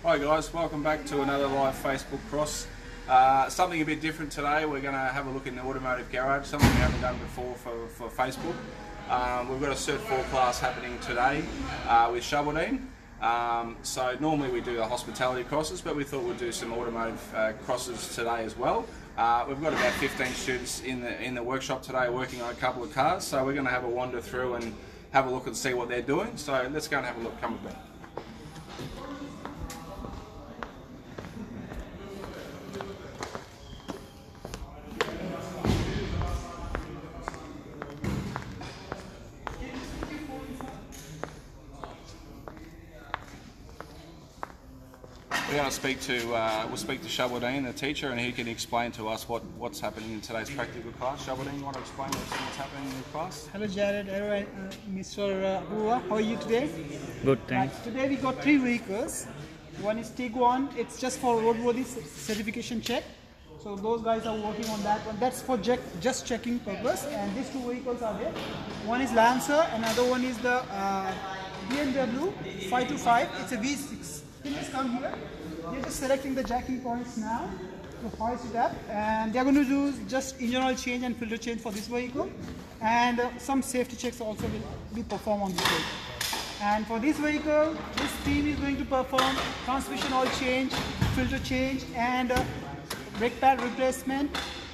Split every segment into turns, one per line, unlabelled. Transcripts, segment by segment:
Hi guys, welcome back to another live Facebook cross. Something a bit different today. We're going to have a look in the automotive garage, something we haven't done before for Facebook. We've got a Cert 4 class happening today with Shahabuddin. So normally we do the hospitality crosses, but we thought we'd do some automotive crosses today as well. We've got about 15 students in the workshop today working on a couple of cars, so we're going to have a wander through and have a look and see what they're doing. So let's go and have a look. Come with me. We're going to speak to Shahabuddin, the teacher, and he can explain to us what's happening in today's practical class. Shahabuddin, you want to explain what's happening in the class?
Hello Jared, hello Mr. Abuwa, how are you today?
Good, thanks.
Today we got 3 vehicles. One is Tiguan, it's just for roadworthy certification check. So those guys are working on that one. That's for just checking purpose. And these 2 vehicles are there. One is Lancer, another one is the BMW 525. It's a V6. Can you just come here? They're just selecting the jacking points now to hoist it up, and they're going to do just engine oil change and filter change for this vehicle, and some safety checks also will be performed on this vehicle. And for this vehicle, this team is going to perform transmission oil change, filter change, and brake pad replacement,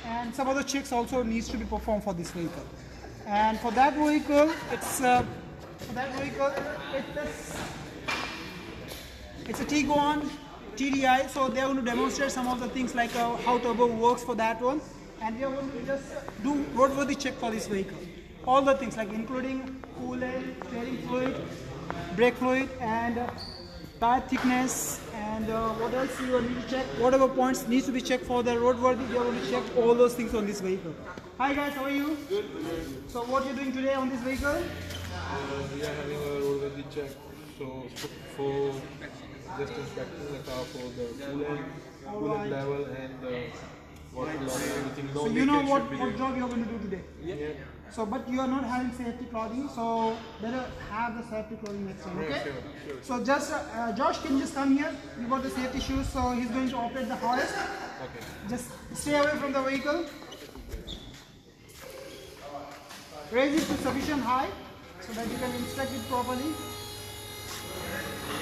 and some other checks also needs to be performed for this vehicle. And for that vehicle, it's a Tiguan TDI, so they are going to demonstrate some of the things like how turbo works for that one, and we are going to just do roadworthy check for this vehicle. All the things like including coolant, steering fluid, brake fluid, and tire thickness, and what else you will need to check. Whatever points needs to be checked for the roadworthy, we are going to check all those things on this vehicle. Hi guys, how are you?
Good.
So what you're doing today on this vehicle?
We are having a roadworthy check. So for just inspecting the car for the coolant level and water level, everything.
So you know what job you're going to do today?
Yeah.
So, but you are not having safety clothing, so better have the safety clothing next time, okay?
Sure.
So just, Josh, can you just come here? You got the safety shoes, so he's going to operate the hoist.
Okay.
Just stay away from the vehicle. Raise it to sufficient height, so that you can inspect it properly.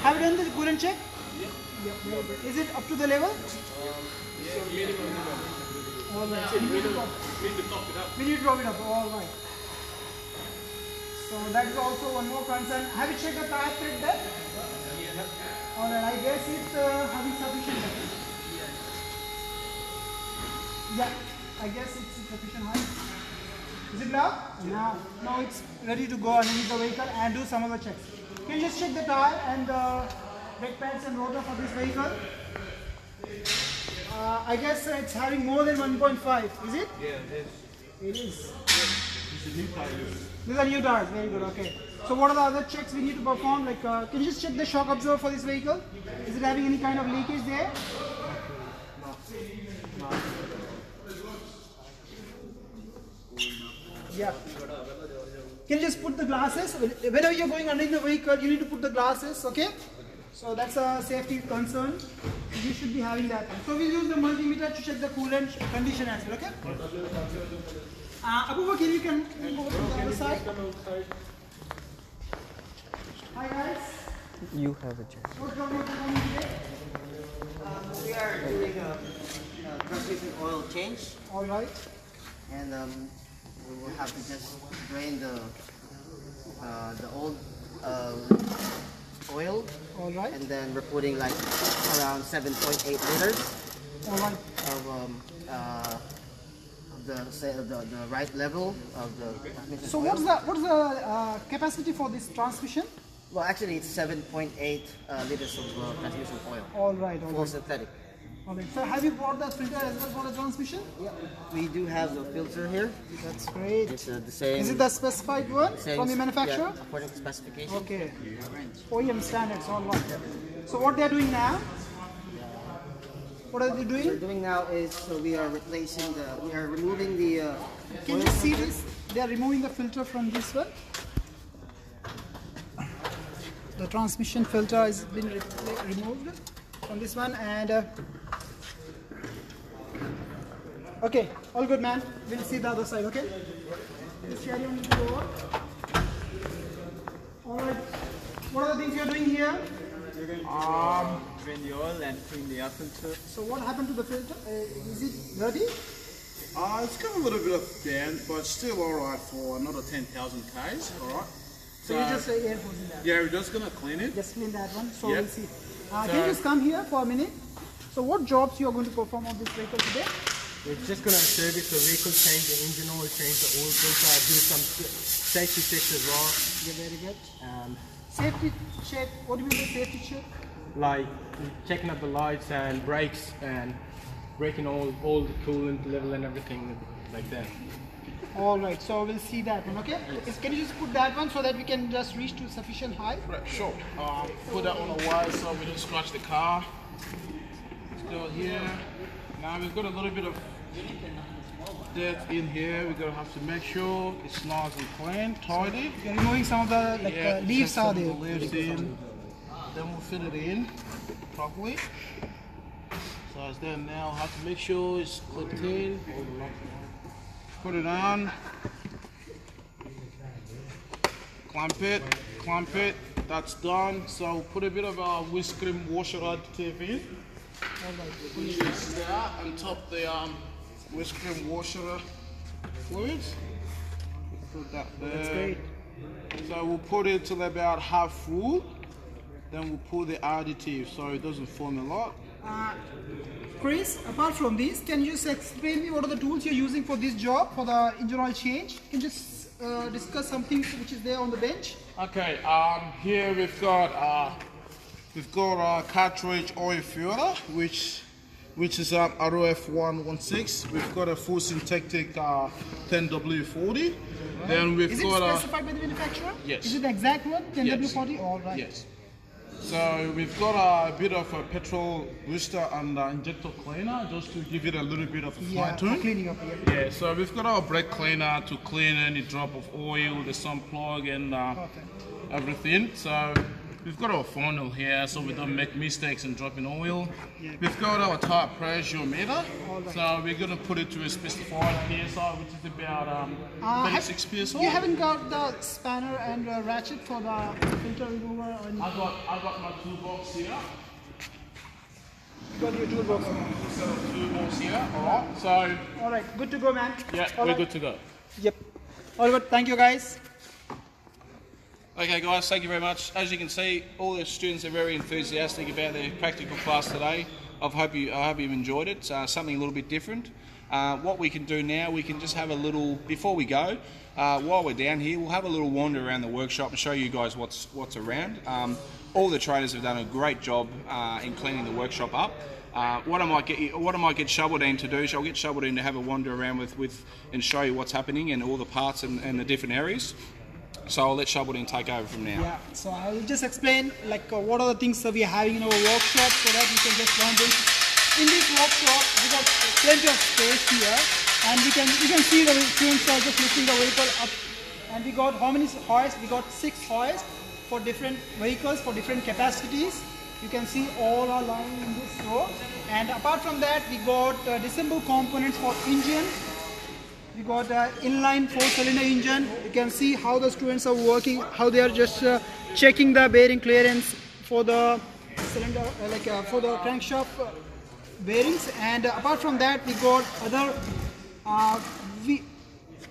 Have you done the coolant check? Yeah. Is it up to the level? All right. We need to top it up. All right. So that is also one more concern. Have you checked the tire tread there? All right. I guess it's having sufficient height. Yeah. I guess it's sufficient height. Is it loud? Now it's ready to go underneath the vehicle and do some other checks. Can you just check the tire and brake pads and rotor for this vehicle? I guess it's having more than 1.5, is it?
Yeah,
It is.
It's a new tire.
These are new tires, very good, okay. So what are the other checks we need to perform? Like, can you just check the shock absorber for this vehicle? Is it having any kind of leakage there?
No.
Yeah. Can you just put the glasses? Whenever you're going underneath the vehicle, you need to put the glasses, okay? So that's a safety concern. You should be having that. So we'll use the multimeter to check the coolant condition as well, okay? Abuba, can you go to the other side? Hi guys.
You have a check.
What job you're performing today?
We are doing a transmission oil change,
All right.
and we will have to just drain the old oil,
All right.
and then we're putting like around 7.8 liters
All right.
of the right level of the transmission
So
oil.
what's the capacity for this transmission?
Well, actually, it's 7.8 liters of transmission oil,
All right. All
full
right.
synthetic.
All right. So have you brought the filter as well for the transmission?
Yeah, we do have the filter here.
That's great.
It's the same.
Is it the specified one
same
from the manufacturer?
Yeah, according to specification.
Okay. OEM standards, all right. So what they're doing now? What are they
What we're
doing?
doing now is we are removing the.
Can you see this? They are removing the filter from this one. The transmission filter has been removed. on this one. And okay, all good, man. We'll see the other side. Okay. Just carry on with the door. All right. What are the things you're doing here?
Drain the oil and clean the air filter.
So what happened to the filter? Is it dirty?
It's got a little bit of dent, but still alright for another 10,000 Ks, alright?
So you just air hosing that.
Yeah, we're just gonna clean it.
Just clean that one. So
Yep.
we'll see. Can you just come here for a minute? So what jobs you are going to perform on this vehicle today?
We're just going to service the vehicle, change the engine oil, change the oil filter, do some safety checks as well.
Yeah, very good. Safety check. What do you mean by safety check?
Like checking up the lights and brakes and breaking all the coolant level and everything like that.
All right. So we'll see that one. Okay. Can you just put that one so that we can just reach to sufficient height?
Right, sure. Put that on a wire so we don't scratch the car. Still here. Now we've got a little bit of dirt in here. We're gonna have to make sure it's nice and clean, tidy.
You're removing some of the leaves
check
are
some of
there.
the leaves in. Then we'll fill it in properly. So it's done now. Have to make sure it's clean. Put it on. Clamp it. That's done. So put a bit of a windscreen washer additive in. Which is that on top the windscreen washer fluids. Put that there.
That's great.
So we'll put it till about half full. Then we'll put the additive so it doesn't form a lot.
Chris, apart from this, can you just explain me what are the tools you're using for this job, for the engine oil change? Can you just discuss something which is there on the bench?
Okay, here we've got a cartridge oil filter, which is ROF 116. We've got a full syntactic 10W40. Then we've
Is it
got
specified by the manufacturer?
Yes.
Is it the exact one? 10W40?
Yes.
All right.
Yes. So we've got a bit of a petrol booster and injector cleaner just to give it a little bit of a
Yeah,
fine
for
tune.
cleaning up here.
Yeah, so we've got our brake cleaner to clean any drop of oil, the sun plug and everything. So we've got our funnel here so we don't make mistakes in dropping oil.
Yeah.
We've got our tire pressure meter. So we're going to put it to a specified PSI, which is about 36 PSI.
You haven't got the spanner and ratchet for the filter remover or anything?
I got my toolbox here.
You got your toolbox.
Toolbox here, alright. So
All right, good to go, man.
yeah,
All
we're
right.
good to go.
Yep. All good. Thank you, guys.
Okay guys, thank you very much. As you can see, all the students are very enthusiastic about their practical class today. I hope you've enjoyed it. Something a little bit different. What we can do now, we can just have a little, before we go, while we're down here, we'll have a little wander around the workshop and show you guys what's around. All the trainers have done a great job in cleaning the workshop up. What I might get Shahabuddin to do is I'll get Shahabuddin to have a wander around with and show you what's happening and all the parts and the different areas. So I'll let Shahabuddin take over from now.
Yeah, so I will just explain what are the things that we are having in our workshop so that you can just learn this. In this workshop, we got plenty of space here, and you can see the students are just lifting the vehicle up. And we got how many hoists? We got 6 hoists for different vehicles for different capacities. You can see all are lying in this row. And apart from that, we got disassembled components for engine. We got inline 4-cylinder engine. You can see how the students are working, how they are just checking the bearing clearance for the cylinder, for the crankshaft bearings. And apart from that, we got other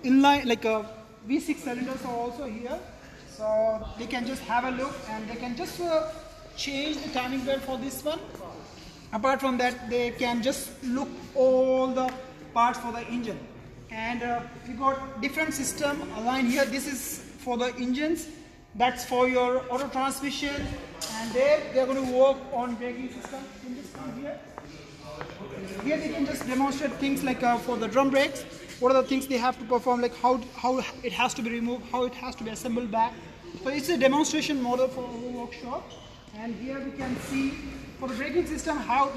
inline V6 cylinders are also here. So they can just have a look and they can just change the timing belt for this one. Apart from that, they can just look all the parts for the engine. And we got different system aligned here. This is for the engines. That's for your auto transmission. And there they are going to work on braking system in this one here. Here they can just demonstrate things like for the drum brakes. What are the things they have to perform, like how it has to be removed, how it has to be assembled back. So it's a demonstration model for our workshop. And here we can see for the braking system how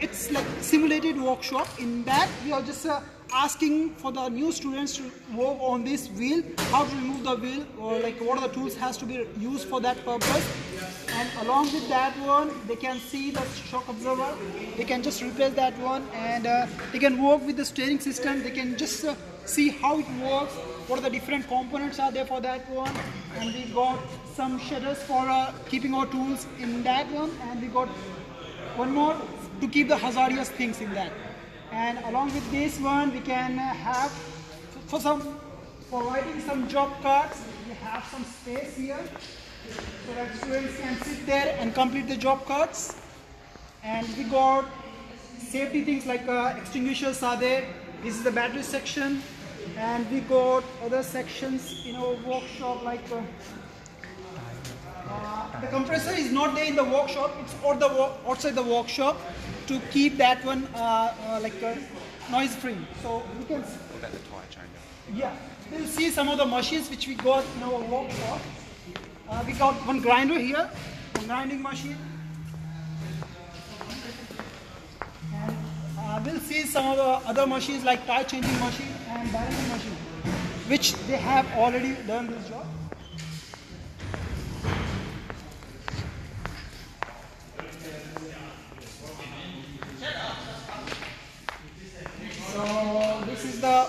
it's like simulated workshop. In that we are just asking for the new students to work on this wheel, how to remove the wheel, or what are the tools has to be used for that purpose. And along with that one, they can see the shock absorber. They can just replace that one, and they can work with the steering system. They can just see how it works, what are the different components are there for that one. And we got some shutters for keeping our tools in that one, and we got one more to keep the hazardous things in that. And along with this one, we can have for writing some job cards. We have some space here so that students can sit there and complete the job cards. And we got safety things like extinguishers are there. This is the battery section, and we got other sections in our workshop like the compressor is not there in the workshop. It's outside the workshop to keep that one noise free. So we can.
What about the tyre changer?
Yeah, we'll see some of the machines which we got in our workshop. We got one grinder here, one grinding machine. And we'll see some of the other machines like tire changing machine and balancing machine, which they have already done this job. So this is the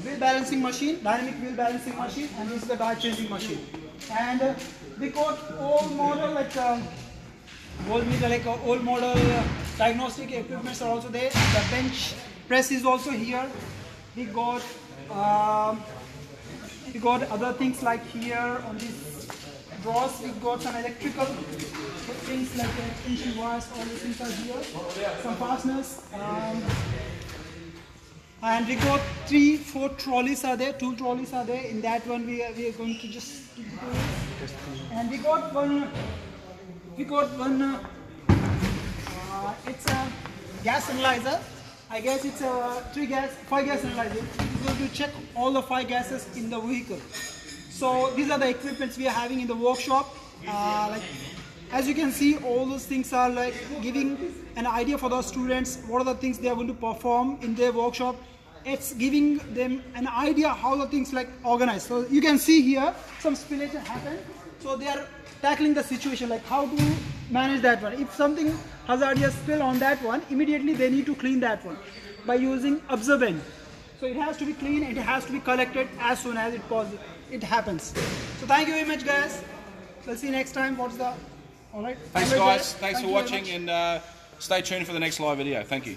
wheel balancing machine, dynamic wheel balancing machine, and this is the tire changing machine. And we got old model old model diagnostic equipments are also there. The bench press is also here. We got other things like here on these drawers. We got some electrical things like extension wires. All these things are here. Some fasteners. And we got 3-4 trolleys are there, 2 trolleys are there. In that one we are going to just keep going. And we got one, it's a gas analyzer. I guess it's a 5 gas analyzer. It's going to check all the 5 gases in the vehicle. So these are the equipments we are having in the workshop. As you can see, all those things are like giving an idea for the students what are the things they are going to perform in their workshop. It's giving them an idea how the things like organized. So you can see here some spillage happened. So they are tackling the situation like how to manage that one. If something hazardous spill on that one, immediately they need to clean that one by using absorbent. So it has to be clean, it has to be collected as soon as it happens. So thank you very much, guys. We'll see you next time. All right.
Thanks, guys. Thanks for watching, and stay tuned for the next live video. Thank you.